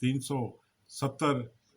370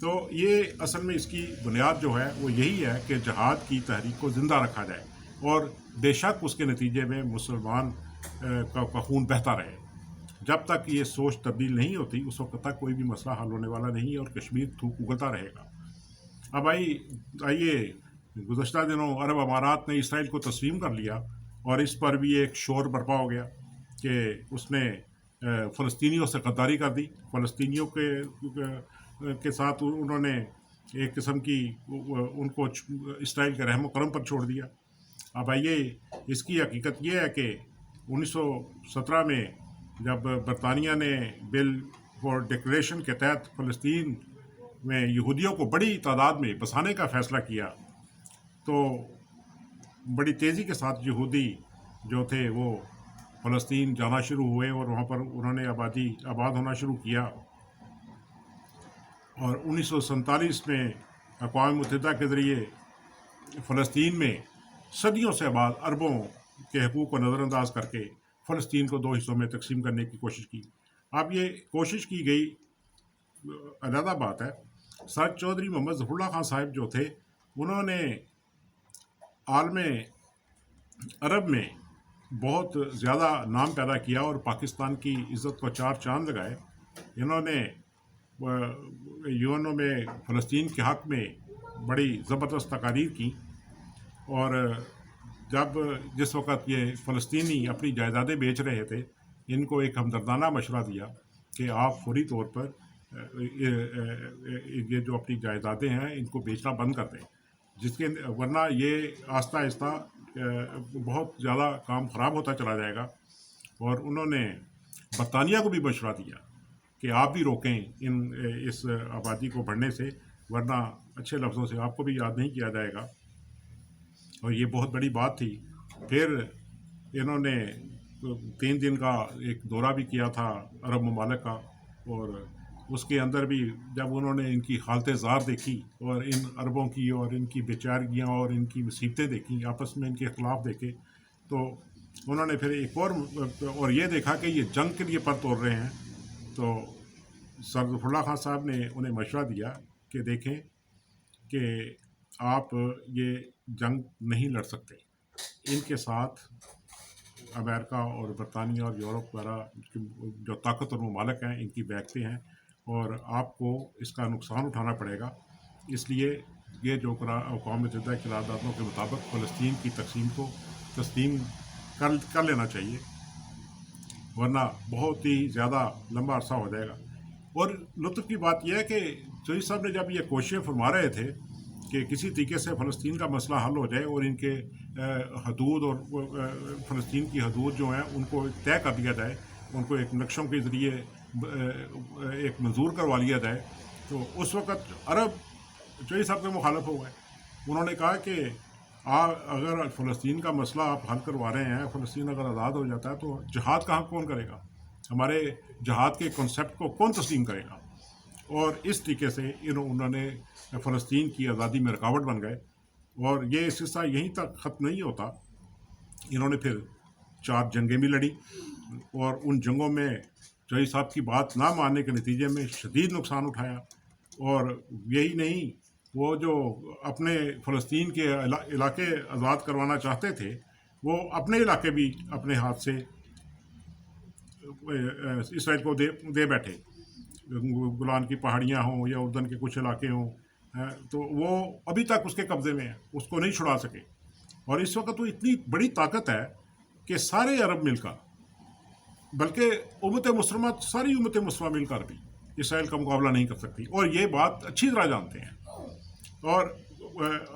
تو یہ اصل میں اس کی بنیاد جو ہے وہ یہی ہے کہ جہاد کی تحریک کو زندہ رکھا جائے، اور بے شک اس کے نتیجے میں مسلمان کا خون بہتا رہے۔ جب تک یہ سوچ تبدیل نہیں ہوتی اس وقت تک کوئی بھی مسئلہ حل ہونے والا نہیں ہے، اور کشمیر تھوک اگلتا رہے گا۔ اب آئیے گزشتہ دنوں عرب امارات نے اسرائیل کو تسلیم کر لیا، اور اس پر بھی ایک شور برپا ہو گیا کہ اس نے فلسطینیوں سے غداری کر دی، فلسطینیوں کے ساتھ انہوں نے ایک قسم کی ان کو اسرائیل کے رحم و کرم پر چھوڑ دیا۔ اب آئیے اس کی حقیقت یہ ہے کہ 1917 میں جب برطانیہ نے بل فار ڈکلیریشن کے تحت فلسطین میں یہودیوں کو بڑی تعداد میں بسانے کا فیصلہ کیا، تو بڑی تیزی کے ساتھ یہودی جو تھے وہ فلسطین جانا شروع ہوئے، اور وہاں پر انہوں نے آباد ہونا شروع کیا۔ اور 1947 میں اقوام متحدہ کے ذریعے فلسطین میں صدیوں سے بعد عربوں کے حقوق کو نظر انداز کر کے فلسطین کو 2 حصوں میں تقسیم کرنے کی کوشش کی۔ اب یہ کوشش کی گئی علیحدہ بات ہے۔ سر چودھری محمد ظفر اللہ خان صاحب جو تھے، انہوں نے عالم عرب میں بہت زیادہ نام پیدا کیا اور پاکستان کی عزت کو 4 چاند لگائے۔ انہوں نے یونو میں فلسطین کے حق میں بڑی زبردست تقاریر کی، اور جس وقت یہ فلسطینی اپنی جائیدادیں بیچ رہے تھے، ان کو ایک ہمدردانہ مشورہ دیا کہ آپ فوری طور پر یہ جو اپنی جائیدادیں ہیں ان کو بیچنا بند کر دیں، ورنہ یہ آہستہ آہستہ بہت زیادہ کام خراب ہوتا چلا جائے گا۔ اور انہوں نے برطانیہ کو بھی مشورہ دیا کہ آپ بھی روکیں اس آبادی کو بڑھنے سے، ورنہ اچھے لفظوں سے آپ کو بھی یاد نہیں کیا جائے گا۔ اور یہ بہت بڑی بات تھی۔ پھر انہوں نے 3 دن کا ایک دورہ بھی کیا تھا عرب ممالک کا، اور اس کے اندر بھی جب انہوں نے ان کی حالت زار دیکھی، اور ان عربوں کی اور ان کی بیچارگیاں اور ان کی مصیبتیں دیکھیں، آپس میں ان کے اختلاف دیکھے، تو انہوں نے پھر ایک اور یہ دیکھا کہ یہ جنگ کے لیے پر توڑ رہے ہیں۔ تو سر ظفر اللہ خان صاحب نے انہیں مشورہ دیا کہ دیکھیں کہ آپ یہ جنگ نہیں لڑ سکتے، ان کے ساتھ امریکہ اور برطانیہ اور یورپ وغیرہ جو طاقتور ممالک ہیں ان کی بیعتیں ہیں، اور آپ کو اس کا نقصان اٹھانا پڑے گا۔ اس لیے یہ جو اقوام متحدہ کی قراردادوں کے مطابق فلسطین کی تقسیم کو تسلیم کر لینا چاہیے، ورنہ بہت ہی زیادہ لمبا عرصہ ہو جائے گا۔ اور لطف کی بات یہ ہے کہ چودھری صاحب نے جب یہ کوششیں فرما رہے تھے کہ کسی طریقے سے فلسطین کا مسئلہ حل ہو جائے اور ان کے حدود اور فلسطین کی حدود جو ہیں ان کو طے کر دیا جائے، ان کو ایک نقشوں کے ذریعے ایک منظور کروا لیا جائے، تو اس وقت عرب چودھری صاحب کے مخالف ہو گئے۔ انہوں نے کہا کہ اگر فلسطین کا مسئلہ آپ حل کروا رہے ہیں، فلسطین اگر آزاد ہو جاتا ہے تو جہاد کہاں کون کرے گا؟ ہمارے جہاد کے کنسیپٹ کو کون تسلیم کرے گا؟ اور اس طریقے سے انہوں نے فلسطین کی آزادی میں رکاوٹ بن گئے۔ اور یہ سلسلہ یہیں تک ختم نہیں ہوتا، انہوں نے پھر 4 جنگیں بھی لڑی، اور ان جنگوں میں چودھری صاحب کی بات نہ ماننے کے نتیجے میں شدید نقصان اٹھایا۔ اور یہی نہیں، وہ جو اپنے فلسطین کے علاقے آزاد کروانا چاہتے تھے، وہ اپنے علاقے بھی اپنے ہاتھ سے اسرائیل کو دے بیٹھے، گولان کی پہاڑیاں ہوں یا اردن کے کچھ علاقے ہوں، تو وہ ابھی تک اس کے قبضے میں ہیں، اس کو نہیں چھڑا سکے۔ اور اس وقت وہ اتنی بڑی طاقت ہے کہ سارے عرب مل کر، بلکہ ساری امت مسلمہ مل کر بھی اسرائیل کا مقابلہ نہیں کر سکتی، اور یہ بات اچھی طرح جانتے ہیں۔ اور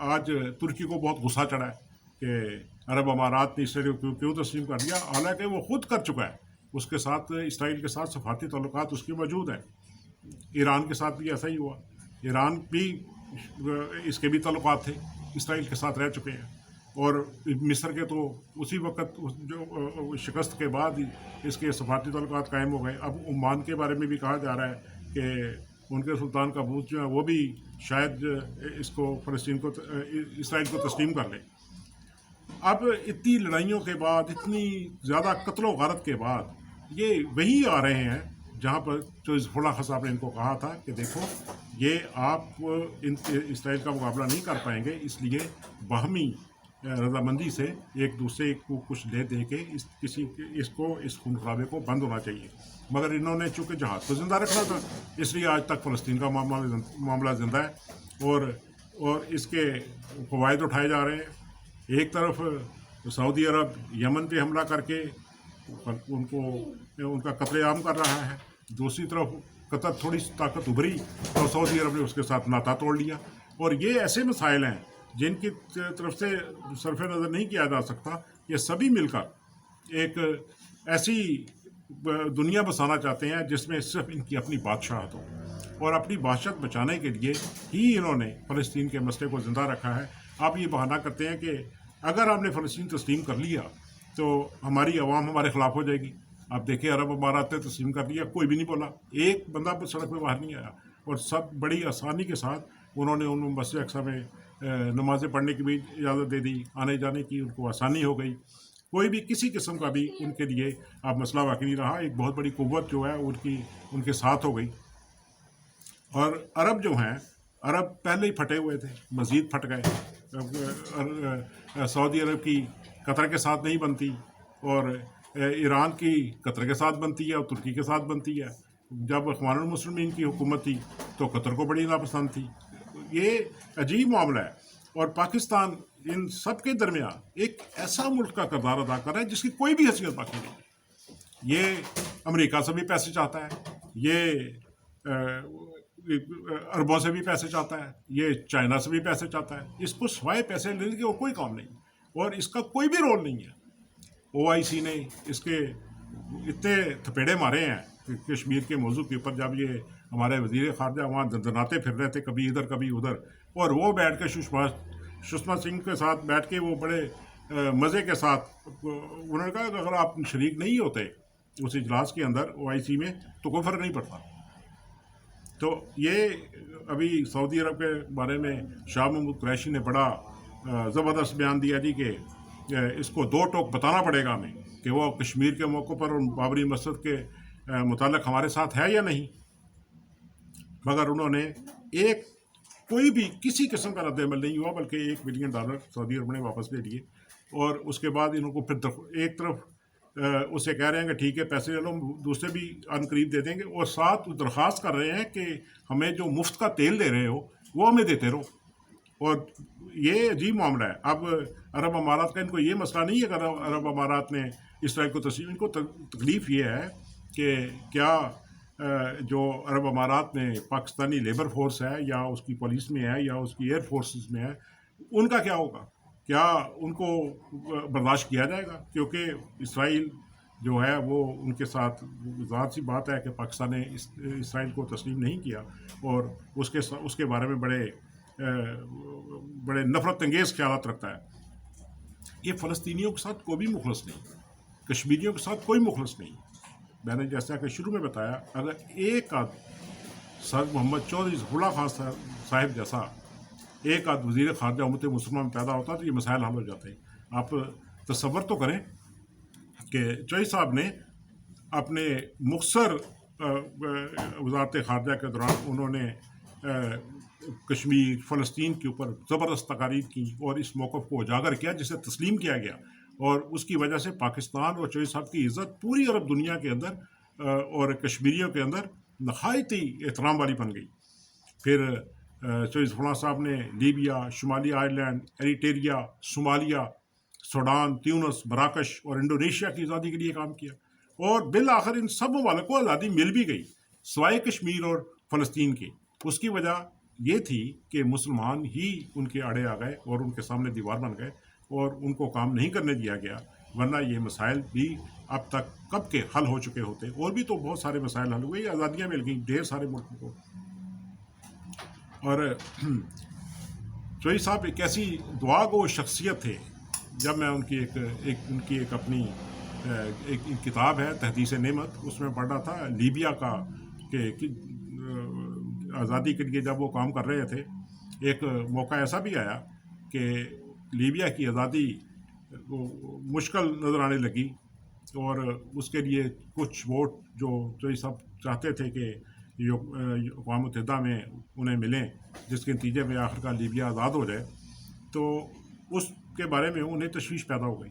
آج ترکی کو بہت غصہ چڑھا ہے کہ عرب امارات نے اسرائیل کو کیوں تسلیم کر دیا، حالانکہ وہ خود کر چکا ہے۔ اس کے ساتھ اسرائیل کے ساتھ سفارتی تعلقات اس کے موجود ہیں۔ ایران کے ساتھ بھی ایسا ہی ہوا، ایران بھی اس کے بھی تعلقات تھے، اسرائیل کے ساتھ رہ چکے ہیں۔ اور مصر کے تو اسی وقت جو شکست کے بعد اس کے سفارتی تعلقات قائم ہو گئے۔ اب عمان کے بارے میں بھی کہا جا رہا ہے کہ ان کے سلطان قابوس جو ہیں وہ بھی شاید اس کو اسرائیل کو تسلیم کر لیں۔ اب اتنی لڑائیوں کے بعد، اتنی زیادہ قتل و غارت کے بعد یہ وہی آ رہے ہیں جہاں پر جو ظفر اللہ خان صاحب نے ان کو کہا تھا کہ دیکھو یہ آپ اسرائیل کا مقابلہ نہیں کر پائیں گے، اس لیے باہمی رضامندی سے ایک دوسرے کو کچھ دے دے کے اس خون خرابے کو بند ہونا چاہیے. مگر انہوں نے چونکہ جہاد کو زندہ رکھنا تھا، اس لیے آج تک فلسطین کا معاملہ زندہ ہے اور اس کے فوائد اٹھائے جا رہے ہیں. ایک طرف سعودی عرب یمن پہ حملہ کر کے ان کا قتل عام کر رہا ہے، دوسری طرف قطر تھوڑی سی طاقت ابھری اور سعودی عرب نے اس کے ساتھ ناتا توڑ لیا. اور یہ ایسے مسائل ہیں جن کی طرف سے صرف نظر نہیں کیا جا سکتا. یہ سبھی مل کر ایک ایسی دنیا بسانا چاہتے ہیں جس میں صرف ان کی اپنی بادشاہت ہو، اور اپنی بادشاہت بچانے کے لیے ہی انہوں نے فلسطین کے مسئلے کو زندہ رکھا ہے. آپ یہ بہانہ کرتے ہیں کہ اگر ہم نے فلسطین تسلیم کر لیا تو ہماری عوام ہمارے خلاف ہو جائے گی. آپ دیکھیں عرب امارات نے تسلیم کر لیا، کوئی بھی نہیں بولا، ایک بندہ سڑک پہ باہر نہیں آیا، اور سب بڑی آسانی کے ساتھ انہوں نے ان مسجد اقصی میں نمازیں پڑھنے کی بھی اجازت دے دی، آنے جانے کی ان کو آسانی ہو گئی. کوئی بھی کسی قسم کا بھی ان کے لیے اب مسئلہ باقی نہیں رہا. ایک بہت بڑی قوت جو ہے ان کے ساتھ ہو گئی. اور عرب جو ہیں، عرب پہلے ہی پھٹے ہوئے تھے، مزید پھٹ گئے. سعودی عرب کی قطر کے ساتھ نہیں بنتی، اور ایران کی قطر کے ساتھ بنتی ہے اور ترکی کے ساتھ بنتی ہے. جب اخوان المسلمین کی حکومت تھی تو قطر کو بڑی ناپسند تھی. یہ عجیب معاملہ ہے. اور پاکستان ان سب کے درمیان ایک ایسا ملک کا کردار ادا کر رہا ہے جس کی کوئی بھی حیثیت باقی نہیں. یہ امریکہ سے بھی پیسے چاہتا ہے، یہ عربوں سے بھی پیسے چاہتا ہے، یہ چائنا سے بھی پیسے چاہتا ہے. اس کو سوائے پیسے لینے کے اور کوئی کام نہیں، اور اس کا کوئی بھی رول نہیں ہے. OIC نے اس کے اتنے تھپیڑے مارے ہیں کشمیر کے موضوع کے اوپر. جب یہ ہمارے وزیر خارجہ وہاں دندناتے پھر رہے تھے، کبھی ادھر کبھی ادھر، اور وہ بیٹھ کے سشما سنگھ کے ساتھ بیٹھ کے وہ بڑے مزے کے ساتھ انہوں نے کہا کہ اگر آپ شریک نہیں ہوتے اس اجلاس کے اندر OIC میں تو کوئی فرق نہیں پڑتا. تو یہ ابھی سعودی عرب کے بارے میں شاہ محمود قریشی نے بڑا زبردست بیان دیا جی کہ اس کو دو ٹوک بتانا پڑے گا ہمیں کہ وہ کشمیر کے موقع پر بابری مسجد کے متعلق ہمارے ساتھ ہے یا نہیں. مگر انہوں نے کوئی بھی کسی قسم کا رد عمل نہیں ہوا، بلکہ $1 بلین سعودی عرب نے واپس لے لیے. اور اس کے بعد انہوں کو پھر ایک طرف اسے کہہ رہے ہیں کہ ٹھیک ہے پیسے لے لو، دوسرے بھی ان قریب دے دیں گے، اور ساتھ درخواست کر رہے ہیں کہ ہمیں جو مفت کا تیل دے رہے ہو وہ ہمیں دیتے رہو. اور یہ عجیب معاملہ ہے. اب عرب امارات کا ان کو یہ مسئلہ نہیں ہے کہ عرب امارات نے اسرائیل کو تسلیم، ان کو تکلیف یہ ہے کہ کیا جو عرب امارات میں پاکستانی لیبر فورس ہے یا اس کی پولیس میں ہے یا اس کی ایئر فورسز میں ہے، ان کا کیا ہوگا؟ کیا ان کو برداشت کیا جائے گا؟ کیونکہ اسرائیل جو ہے وہ ان کے ساتھ ذات سی بات ہے کہ پاکستان نے اسرائیل کو تسلیم نہیں کیا، اور اس کے بارے میں بڑے نفرت انگیز خیالات رکھتا ہے. یہ فلسطینیوں کے ساتھ کوئی بھی مخلص نہیں، کشمیریوں کے ساتھ کوئی مخلص نہیں. میں نے جیسا کہ شروع میں بتایا، اگر ایک آدھ سر محمد چودھری ظفر اللہ خان صاحب جیسا ایک آدھ وزیر خارجہ امت مسلمہ میں پیدا ہوتا تو یہ مسائل حل ہو جاتے ہیں. آپ تصور تو کریں کہ چوہدری صاحب نے اپنے مختصر وزارت خارجہ کے دوران انہوں نے کشمیر فلسطین کے اوپر زبردست تقاریر کی اور اس موقف کو اجاگر کیا جسے تسلیم کیا گیا، اور اس کی وجہ سے پاکستان اور چوہدری صاحب کی عزت پوری عرب دنیا کے اندر اور کشمیریوں کے اندر نہایتی احترام والی بن گئی. پھر چوہدری ظفر اللہ صاحب نے لیبیا، شمالی آئرلینڈ، ایریٹریا، صومالیہ، سوڈان، تیونس، مراکش اور انڈونیشیا کی آزادی کے لیے کام کیا، اور بالآخر ان سب ممالک کو آزادی مل بھی گئی سوائے کشمیر اور فلسطین کی. اس کی وجہ یہ تھی کہ مسلمان ہی ان کے آڑے آ گئے اور ان کے سامنے دیوار بن گئے اور ان کو کام نہیں کرنے دیا گیا، ورنہ یہ مسائل بھی اب تک کب کے حل ہو چکے ہوتے. اور بھی تو بہت سارے مسائل حل ہوئے، آزادیاں مل گئیں ڈھیر سارے ملکوں کو. اور چوہدری صاحب ایک ایسی دعا گو شخصیت تھے. جب میں ان کی ایک اپنی ایک کتاب ہے تحدیث نعمت، اس میں پڑھ رہا تھا لیبیا کا کہ آزادی کے لیے جب وہ کام کر رہے تھے، ایک موقع ایسا بھی آیا کہ لیبیا کی آزادی مشکل نظر آنے لگی، اور اس کے لیے کچھ ووٹ جو چوہدری صاحب چاہتے تھے کہ اقوام متحدہ میں انہیں ملیں جس کے نتیجے میں آخرکار لیبیا آزاد ہو جائے، تو اس کے بارے میں انہیں تشویش پیدا ہو گئی۔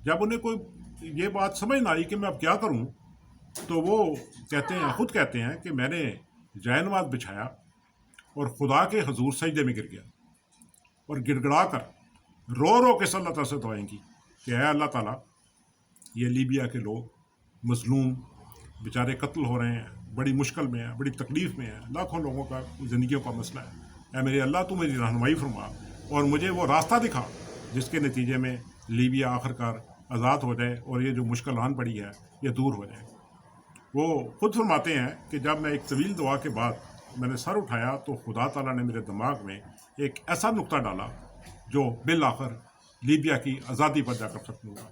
جب انہیں کوئی یہ بات سمجھ نہ آئی کہ میں اب کیا کروں، تو وہ خود کہتے ہیں کہ میں نے جائے نماز بچھایا اور خدا کے حضور سجدے میں گر گیا اور گڑ گڑا کر رو رو کے اللہ تعالیٰ سے دعائیں کی کہ اے اللہ تعالیٰ، یہ لیبیا کے لوگ مظلوم بیچارے قتل ہو رہے ہیں، بڑی مشکل میں ہیں، بڑی تکلیف میں ہیں، لاکھوں لوگوں کا زندگیوں کا مسئلہ ہے، اے میرے اللہ تو میری رہنمائی فرما اور مجھے وہ راستہ دکھا جس کے نتیجے میں لیبیا آخرکار آزاد ہو جائے اور یہ جو مشکل آن پڑی ہے یہ دور ہو جائے۔ وہ خود فرماتے ہیں کہ جب میں ایک طویل دعا کے بعد میں نے سر اٹھایا تو خدا تعالیٰ نے میرے دماغ میں ایک ایسا نقطہ ڈالا جو بالآخر لیبیا کی آزادی پر جا کر ختم ہوا۔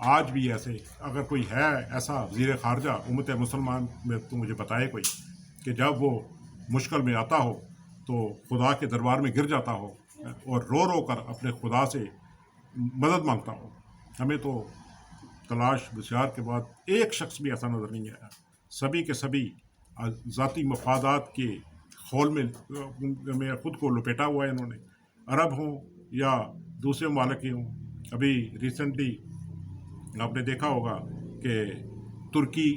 آج بھی ایسے اگر کوئی ہے ایسا وزیر خارجہ امت مسلمان میں تو مجھے بتائے کوئی کہ جب وہ مشکل میں آتا ہو تو خدا کے دربار میں گر جاتا ہو اور رو رو کر اپنے خدا سے مدد مانگتا ہو۔ ہمیں تو تلاش بسیار کے بعد ایک شخص بھی ایسا نظر نہیں آیا، سبھی کے سبھی ذاتی مفادات کے خول میں خود کو لپیٹا ہوا ہے۔ انہوں نے عرب ہوں یا دوسرے ممالک ہوں، ابھی ریسنٹلی آپ نے دیکھا ہوگا کہ ترکی،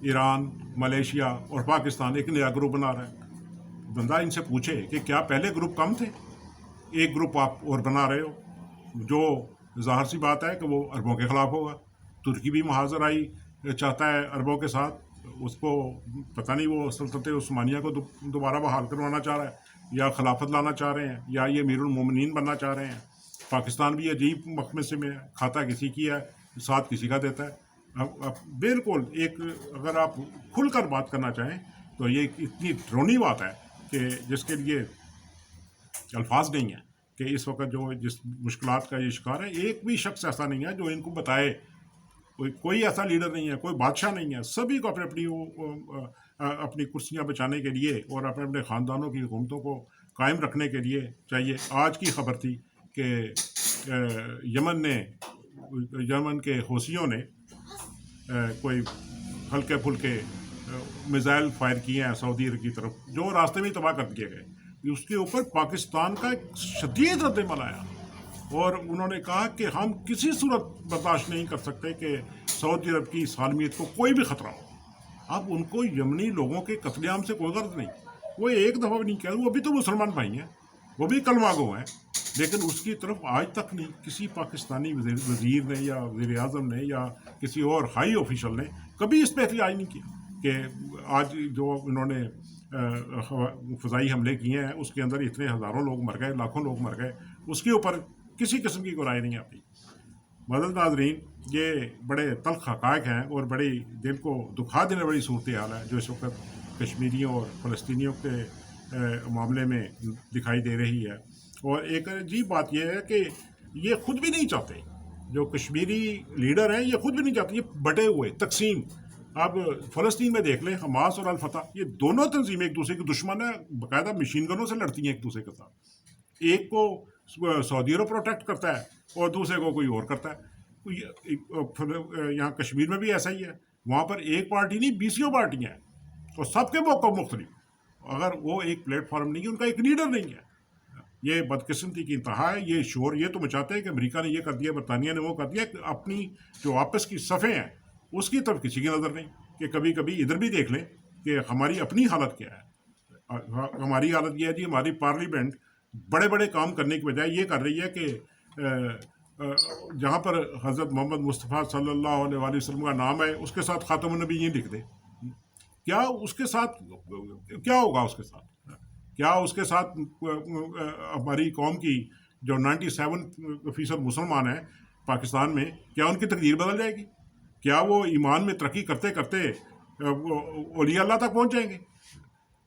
ایران، ملیشیا اور پاکستان ایک نیا گروپ بنا رہا ہے۔ بندہ ان سے پوچھے کہ کیا پہلے گروپ کم تھے؟ ایک گروپ آپ اور بنا رہے ہو جو ظاہر سی بات ہے کہ وہ عربوں کے خلاف ہوگا۔ ترکی بھی محاذ آرائی چاہتا ہے عربوں کے ساتھ، اس کو پتہ نہیں وہ سلطنت عثمانیہ کو دوبارہ بحال کروانا چاہ رہا ہے یا خلافت لانا چاہ رہے ہیں یا یہ امیر المومنین بننا چاہ رہے ہیں۔ پاکستان بھی عجیب مخمصے میں کھاتا کسی کی ہے، ساتھ کسی کا دیتا ہے۔ اب بالکل ایک اگر آپ کھل کر بات کرنا چاہیں تو یہ اتنی ڈرونی بات ہے کہ جس کے لیے الفاظ نہیں ہیں کہ اس وقت جو جس مشکلات کا یہ شکار ہے، ایک بھی شخص ایسا نہیں ہے جو ان کو بتائے، کوئی ایسا لیڈر نہیں ہے، کوئی بادشاہ نہیں ہے۔ سبھی کو اپنی کرسیاں بچانے کے لیے اور اپنے خاندانوں کی حکومتوں کو قائم رکھنے کے لیے چاہیے۔ آج کی خبر تھی کہ یمن کے حوثیوں نے کوئی ہلکے پھلکے میزائل فائر کیے ہیں سعودی عرب کی طرف، جو راستے میں تباہ کر دیے گئے۔ اس کے اوپر پاکستان کا ایک شدید رد عمل آیا اور انہوں نے کہا کہ ہم کسی صورت برداشت نہیں کر سکتے کہ سعودی عرب کی سالمیت کو کوئی بھی خطرہ ہو۔ اب ان کو یمنی لوگوں کے قتل عام سے کوئی غرض نہیں، وہ ایک دفعہ بھی نہیں کہہ رہے، وہ بھی تو مسلمان بھائی ہیں، وہ بھی کلمہ گو ہیں، لیکن اس کی طرف آج تک نہیں کسی پاکستانی وزیر نے یا وزیر اعظم نے یا کسی اور ہائی آفیشل نے کبھی اس پہ احتجاج نہیں کیا کہ آج جو انہوں نے فضائی حملے کیے ہیں اس کے اندر اتنے ہزاروں لوگ مر گئے، لاکھوں لوگ مر گئے، اس کے اوپر کسی قسم کی کوئی رائے نہیں آتی۔ معزز ناظرین، یہ بڑے تلخ حقائق ہیں اور بڑی دل کو دکھا دینے والی صورتحال ہے جو اس وقت کشمیریوں اور فلسطینیوں کے معاملے میں دکھائی دے رہی ہے۔ اور ایک عجیب بات یہ ہے کہ یہ خود بھی نہیں چاہتے، جو کشمیری لیڈر ہیں یہ خود بھی نہیں چاہتے، یہ بٹے ہوئے تقسیم۔ اب فلسطین میں دیکھ لیں، حماس اور الفتح یہ دونوں تنظیمیں ایک دوسرے کے دشمن ہیں، باقاعدہ مشین گنوں سے لڑتی ہیں ایک دوسرے کے ساتھ۔ ایک کو سعودی عرب پروٹیکٹ کرتا ہے اور دوسرے کو کوئی اور کرتا ہے۔ یہاں کشمیر میں بھی ایسا ہی ہے، وہاں پر ایک پارٹی نہیں 20 پارٹیاں ہیں اور سب کے موقع مختلف۔ اگر وہ ایک پلیٹ فارم نہیں ہے، ان کا ایک لیڈر نہیں ہے، یہ بدقسمتی کی انتہا ہے۔ یہ شور یہ تو مچاتے ہیں کہ امریکہ نے یہ کر دیا، برطانیہ نے وہ کر دیا، اپنی جو آپس کی صفیں ہیں اس کی طرف کسی کی نظر نہیں کہ کبھی کبھی ادھر بھی دیکھ لیں کہ ہماری اپنی حالت کیا ہے۔ ہماری حالت یہ ہے جی، ہماری پارلیمنٹ بڑے بڑے کام کرنے کی بجائے یہ کر رہی ہے کہ جہاں پر حضرت محمد مصطفیٰ صلی اللہ علیہ وآلہ وسلم کا نام ہے اس کے ساتھ خاتم النبیین لکھ دے۔ کیا اس کے ساتھ کیا ہوگا؟ اس کے ساتھ کیا اس کے ساتھ ہماری قوم کی جو 97% مسلمان ہیں پاکستان میں، کیا ان کی تقدیر بدل جائے گی؟ کیا وہ ایمان میں ترقی کرتے کرتے اولیاء اللہ تک پہنچ جائیں گے؟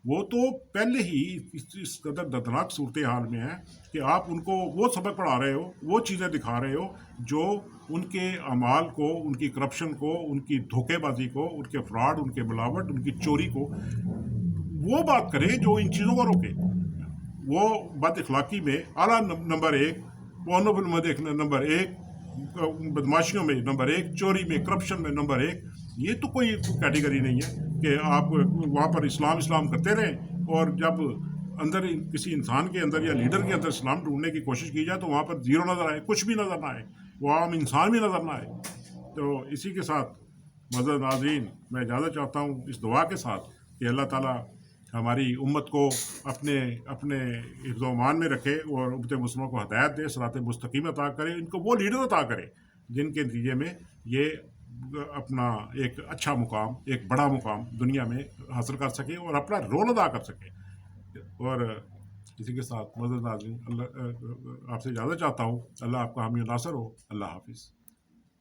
وہ تو پہلے ہی اس قدر دردناک صورتحال میں ہے کہ آپ ان کو وہ سبق پڑھا رہے ہو، وہ چیزیں دکھا رہے ہو جو ان کے اعمال کو، ان کی کرپشن کو، ان کی دھوکے بازی کو، ان کے فراڈ، ان کے ملاوٹ، ان کی چوری کو وہ بات کریں جو ان چیزوں کو روکے۔ وہ بد اخلاقی میں اعلیٰ نمبر 1، پورنو فلمیں دیکھنے نمبر 1، بدماشیوں میں نمبر 1، چوری میں، کرپشن میں نمبر 1۔ یہ تو کوئی کیٹیگری نہیں ہے کہ آپ وہاں پر اسلام کرتے رہیں، اور جب اندر کسی انسان کے اندر یا لیڈر کے اندر اسلام ڈھونڈنے کی کوشش کی جائے تو وہاں پر زیرو نظر آئے، کچھ بھی نظر نہ آئے، وہ عام انسان بھی نظر نہ آئے۔ تو اسی کے ساتھ معزز ناظرین، میں اجازت چاہتا ہوں اس دعا کے ساتھ کہ اللہ تعالیٰ ہماری امت کو اپنے حفظ و امان میں رکھے، اور امت مسلمہ کو ہدایت دے، صراط مستقیم عطا کرے، ان کو وہ لیڈر عطا کرے جن کے نتیجے میں یہ اپنا ایک اچھا مقام، ایک بڑا مقام دنیا میں حاصل کر سکے اور اپنا رول ادا کر سکے۔ اور اسی کے ساتھ معزز ناظرین، اللہ آپ سے اجازت چاہتا ہوں۔ اللہ آپ کا حامی و ناصر ہو۔ اللہ حافظ۔